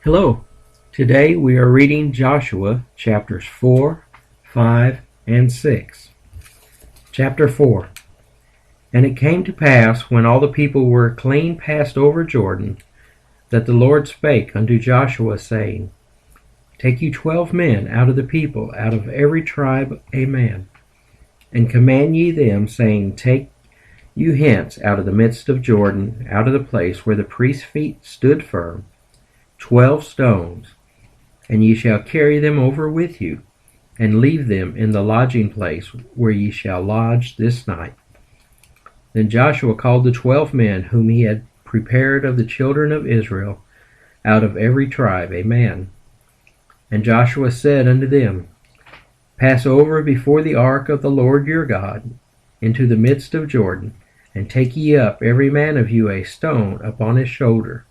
Hello. Today we are reading Joshua chapters 4, 5, and 6. Chapter 4. And it came to pass, when all the people were clean passed over Jordan, that the Lord spake unto Joshua, saying, Take you 12 men out of the people, out of every tribe a man, and command ye them, saying, Take you hence out of the midst of Jordan, out of the place where the priest's feet stood firm, 12 stones, and ye shall carry them over with you, and leave them in the lodging place where ye shall lodge this night. Then Joshua called the 12 men whom he had prepared of the children of Israel, out of every tribe a man. And Joshua said unto them, Pass over before the ark of the Lord your God into the midst of Jordan, and take ye up every man of you a stone upon his shoulder,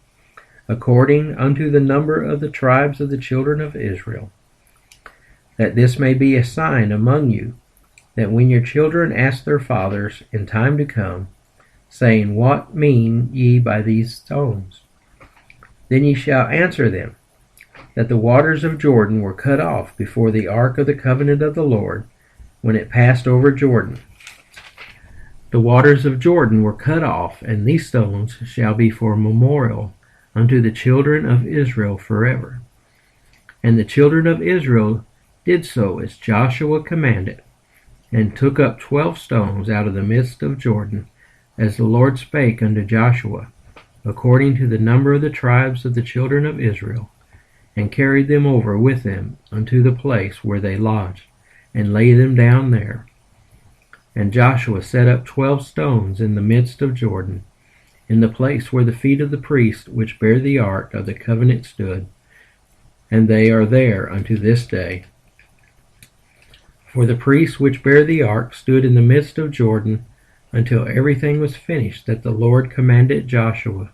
according unto the number of the tribes of the children of Israel, that this may be a sign among you, that when your children ask their fathers in time to come, saying, What mean ye by these stones? Then ye shall answer them, that the waters of Jordan were cut off before the ark of the covenant of the Lord, when it passed over Jordan. The waters of Jordan were cut off, and these stones shall be for a memorial unto the children of Israel forever. And the children of Israel did so as Joshua commanded, and took up 12 stones out of the midst of Jordan, as the Lord spake unto Joshua, according to the number of the tribes of the children of Israel, and carried them over with them unto the place where they lodged, and laid them down there. And Joshua set up 12 stones in the midst of Jordan, in the place where the feet of the priests which bear the ark of the covenant stood, and they are there unto this day. For the priests which bear the ark stood in the midst of Jordan until everything was finished that the Lord commanded Joshua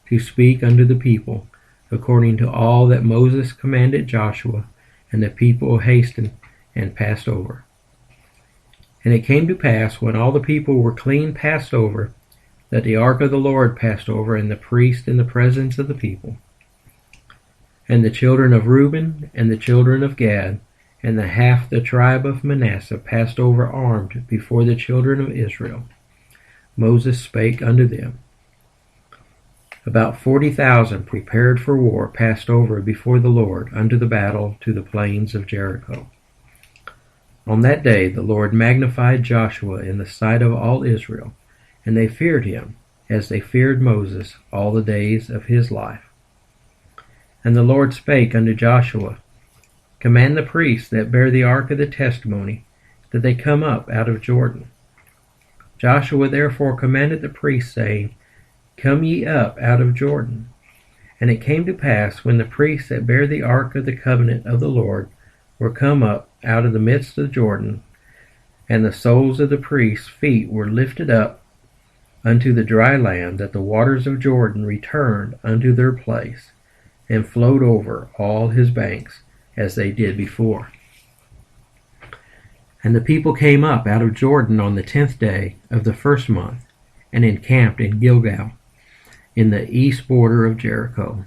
to speak unto the people, according to all that Moses commanded Joshua, and the people hastened and passed over. And it came to pass, when all the people were clean passed over, that the ark of the Lord passed over, and the priest in the presence of the people. And the children of Reuben, and the children of Gad, and the half the tribe of Manasseh passed over armed before the children of Israel. Moses spake unto them. About 40,000 prepared for war passed over before the Lord unto the battle to the plains of Jericho. On that day the Lord magnified Joshua in the sight of all Israel, and they feared him, as they feared Moses all the days of his life. And the Lord spake unto Joshua, Command the priests that bear the ark of the testimony, that they come up out of Jordan. Joshua therefore commanded the priests, saying, Come ye up out of Jordan. And it came to pass, when the priests that bear the ark of the covenant of the Lord were come up out of the midst of Jordan, and the soles of the priests' feet were lifted up unto the dry land, that the waters of Jordan returned unto their place, and flowed over all his banks, as they did before. And the people came up out of Jordan on the 10th day of the first month, and encamped in Gilgal, in the east border of Jericho.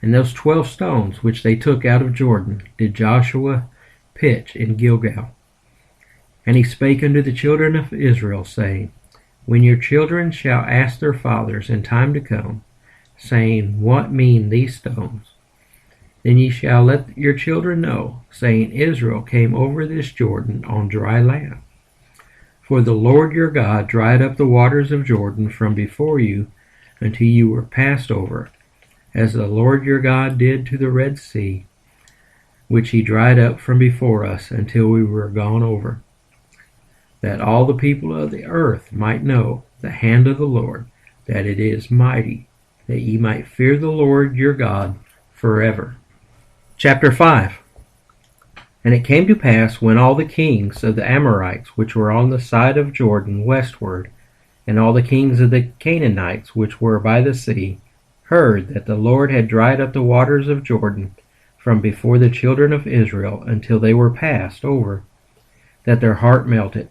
And those 12 stones which they took out of Jordan did Joshua pitch in Gilgal. And he spake unto the children of Israel, saying, When your children shall ask their fathers in time to come, saying, What mean these stones? Then ye shall let your children know, saying, Israel came over this Jordan on dry land. For the Lord your God dried up the waters of Jordan from before you until you were passed over, as the Lord your God did to the Red Sea, which he dried up from before us until we were gone over, that all the people of the earth might know the hand of the Lord, that it is mighty, that ye might fear the Lord your God forever. Chapter 5. And it came to pass, when all the kings of the Amorites which were on the side of Jordan westward, and all the kings of the Canaanites which were by the sea, heard that the Lord had dried up the waters of Jordan from before the children of Israel until they were passed over, that their heart melted,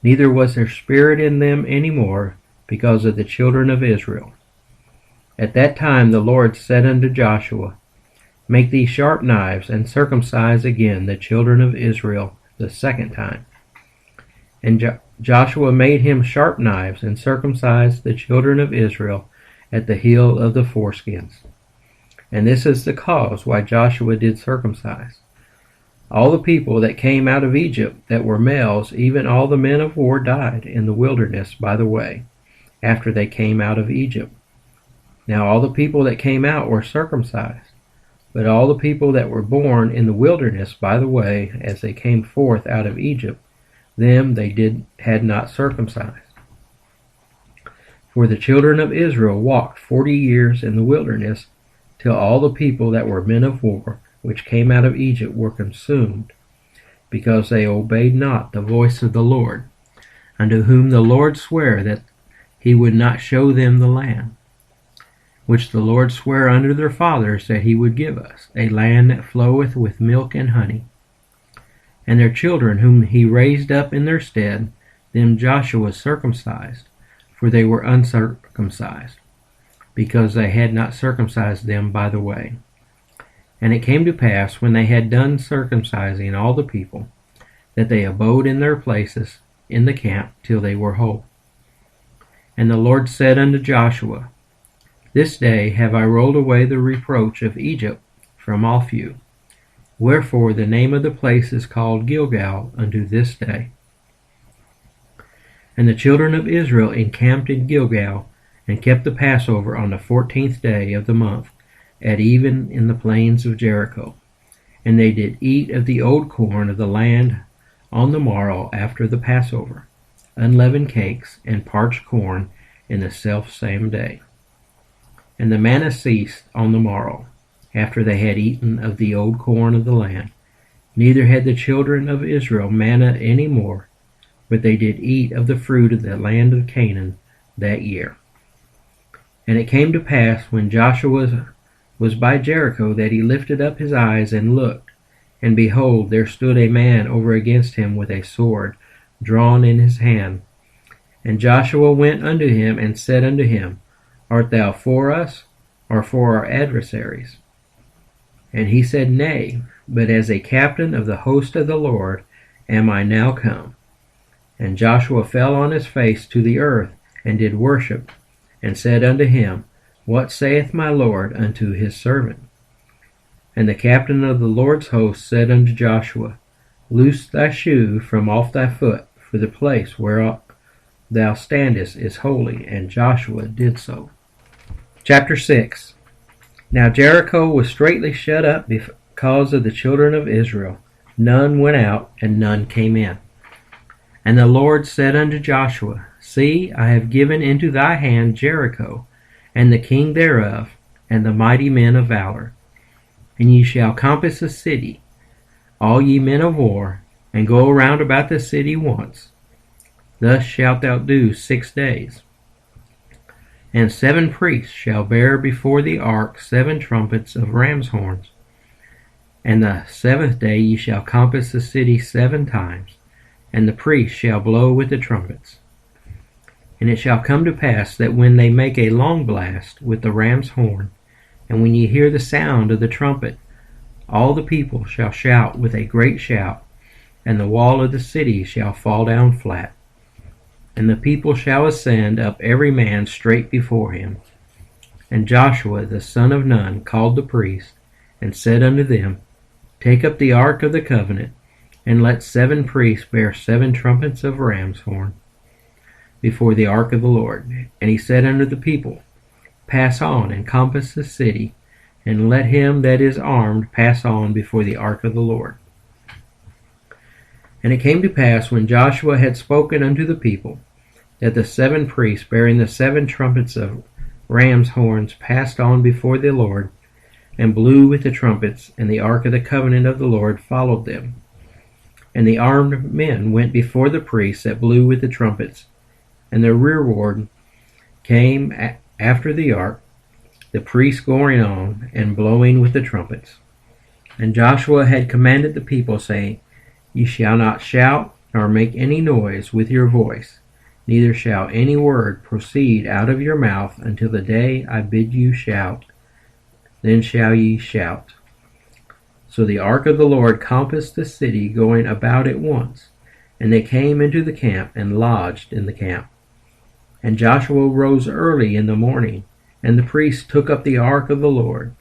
neither was there spirit in them any more because of the children of Israel. At that time the Lord said unto Joshua, Make thee sharp knives, and circumcise again the children of Israel the second time. And Joshua made him sharp knives, and circumcised the children of Israel at the heel of the foreskins. And this is the cause why Joshua did circumcise. All the people that came out of Egypt that were males, even all the men of war, died in the wilderness by the way, after they came out of Egypt. Now all the people that came out were circumcised, but all the people that were born in the wilderness by the way, as they came forth out of Egypt, them they had not circumcised. For the children of Israel walked 40 years in the wilderness, till all the people that were men of war, which came out of Egypt, were consumed, because they obeyed not the voice of the Lord, unto whom the Lord sware that he would not show them the land, which the Lord sware unto their fathers that he would give us, a land that floweth with milk and honey. And their children whom he raised up in their stead, them Joshua circumcised, for they were uncircumcised, because they had not circumcised them by the way. And it came to pass, when they had done circumcising all the people, that they abode in their places in the camp till they were whole. And the Lord said unto Joshua, This day have I rolled away the reproach of Egypt from off you. Wherefore the name of the place is called Gilgal unto this day. And the children of Israel encamped in Gilgal, and kept the Passover on the 14th day of the month, at even in the plains of Jericho. And they did eat of the old corn of the land on the morrow after the Passover, unleavened cakes and parched corn in the selfsame day. And the manna ceased on the morrow, after they had eaten of the old corn of the land. Neither had the children of Israel manna any more, but they did eat of the fruit of the land of Canaan that year. And it came to pass, when Joshua was by Jericho, that he lifted up his eyes and looked, and behold, there stood a man over against him with a sword drawn in his hand. And Joshua went unto him, and said unto him, Art thou for us, or for our adversaries? And he said, Nay, but as a captain of the host of the Lord am I now come. And Joshua fell on his face to the earth, and did worship, and said unto him, What saith my Lord unto his servant? And the captain of the Lord's host said unto Joshua, Loose thy shoe from off thy foot, for the place where thou standest is holy. And Joshua did so. Chapter 6. Now Jericho was straitly shut up because of the children of Israel. None went out, and none came in. And the Lord said unto Joshua, See, I have given into thy hand Jericho, and the king thereof, and the mighty men of valor. And ye shall compass the city, all ye men of war, and go around about the city once. Thus shalt thou do 6 days. And 7 priests shall bear before the ark 7 trumpets of ram's horns. And the 7th day ye shall compass the city 7 times, and the priests shall blow with the trumpets. And it shall come to pass that when they make a long blast with the ram's horn, and when ye hear the sound of the trumpet, all the people shall shout with a great shout, and the wall of the city shall fall down flat. And the people shall ascend up every man straight before him. And Joshua the son of Nun called the priests, and said unto them, Take up the ark of the covenant, and let 7 priests bear 7 trumpets of ram's horn before the ark of the Lord. And he said unto the people, Pass on, and compass the city, and let him that is armed pass on before the ark of the Lord. And it came to pass, when Joshua had spoken unto the people, that the 7 priests bearing the 7 trumpets of ram's horns passed on before the Lord, and blew with the trumpets, and the ark of the covenant of the Lord followed them. And the armed men went before the priests that blew with the trumpets, and the rearward came after the ark, the priests going on, and blowing with the trumpets. And Joshua had commanded the people, saying, Ye shall not shout, nor make any noise with your voice, neither shall any word proceed out of your mouth until the day I bid you shout. Then shall ye shout. So the ark of the Lord compassed the city, going about it once. And they came into the camp, and lodged in the camp. And Joshua rose early in the morning, and the priests took up the ark of the Lord.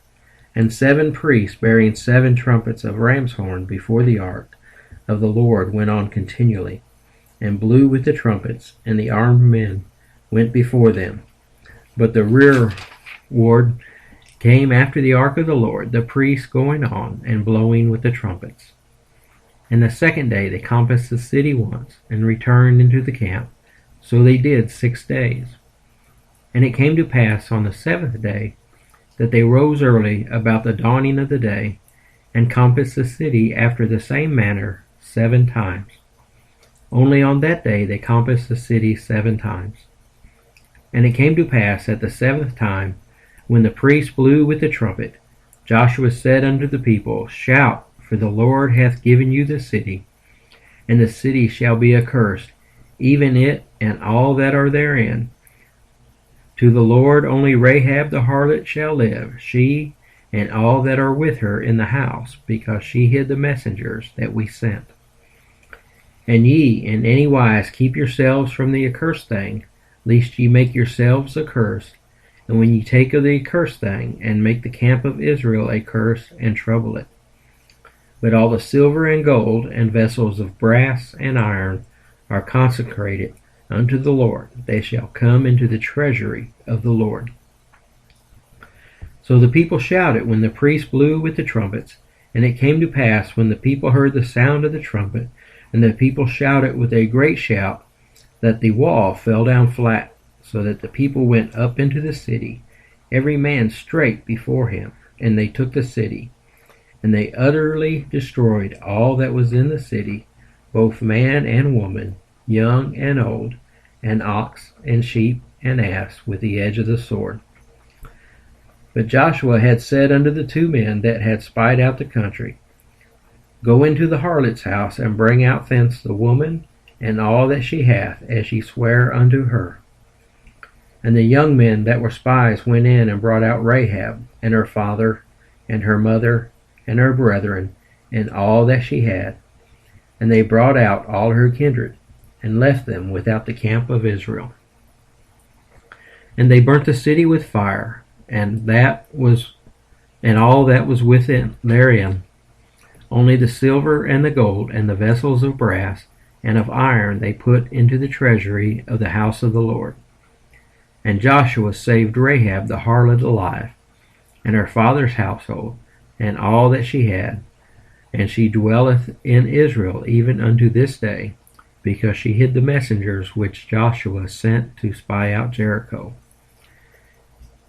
And 7 priests bearing 7 trumpets of ram's horn before the ark of the Lord went on continually, and blew with the trumpets, and the armed men went before them. But the rearward came after the ark of the Lord, the priests going on, and blowing with the trumpets. And the second day they compassed the city once, and returned into the camp. So they did 6 days. And it came to pass on the 7th day that they rose early about the dawning of the day, and compassed the city after the same manner 7 times. Only on that day they compassed the city 7 times. And it came to pass at the 7th time, when the priest blew with the trumpet, Joshua said unto the people, Shout, for the Lord hath given you the city, and the city shall be accursed, even it and all that are therein. To the Lord only Rahab the harlot shall live, she and all that are with her in the house, because she hid the messengers that we sent. And ye in any wise keep yourselves from the accursed thing, lest ye make yourselves accursed. And when ye take of the accursed thing, and make the camp of Israel a curse, and trouble it. But all the silver and gold, and vessels of brass and iron, are consecrated unto the Lord. They shall come into the treasury of the Lord. So the people shouted when the priest blew with the trumpets. And it came to pass, when the people heard the sound of the trumpet, and the people shouted with a great shout, that the wall fell down flat, so that the people went up into the city, every man straight before him, and they took the city. And they utterly destroyed all that was in the city, both man and woman, young and old, and ox and sheep and ass, with the edge of the sword. But Joshua had said unto the 2 men that had spied out the country, Go into the harlot's house, and bring out thence the woman, and all that she hath, as ye swear unto her. And the young men that were spies went in, and brought out Rahab, and her father, and her mother, and her brethren, and all that she had. And they brought out all her kindred, and left them without the camp of Israel. And they burnt the city with fire, and all that was within therein. Only the silver and the gold, and the vessels of brass and of iron they put into the treasury of the house of the Lord. And Joshua saved Rahab the harlot alive, and her father's household, and all that she had. And she dwelleth in Israel even unto this day, because she hid the messengers which Joshua sent to spy out Jericho.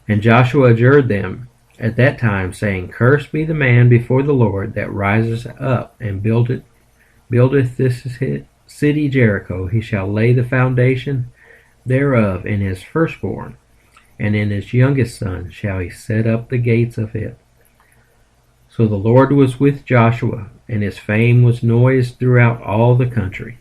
And Joshua adjured them at that time, saying, Cursed be the man before the Lord that rises up and buildeth this city Jericho. He shall lay the foundation thereof in his firstborn, and in his youngest son shall he set up the gates of it. So the Lord was with Joshua, and his fame was noised throughout all the country.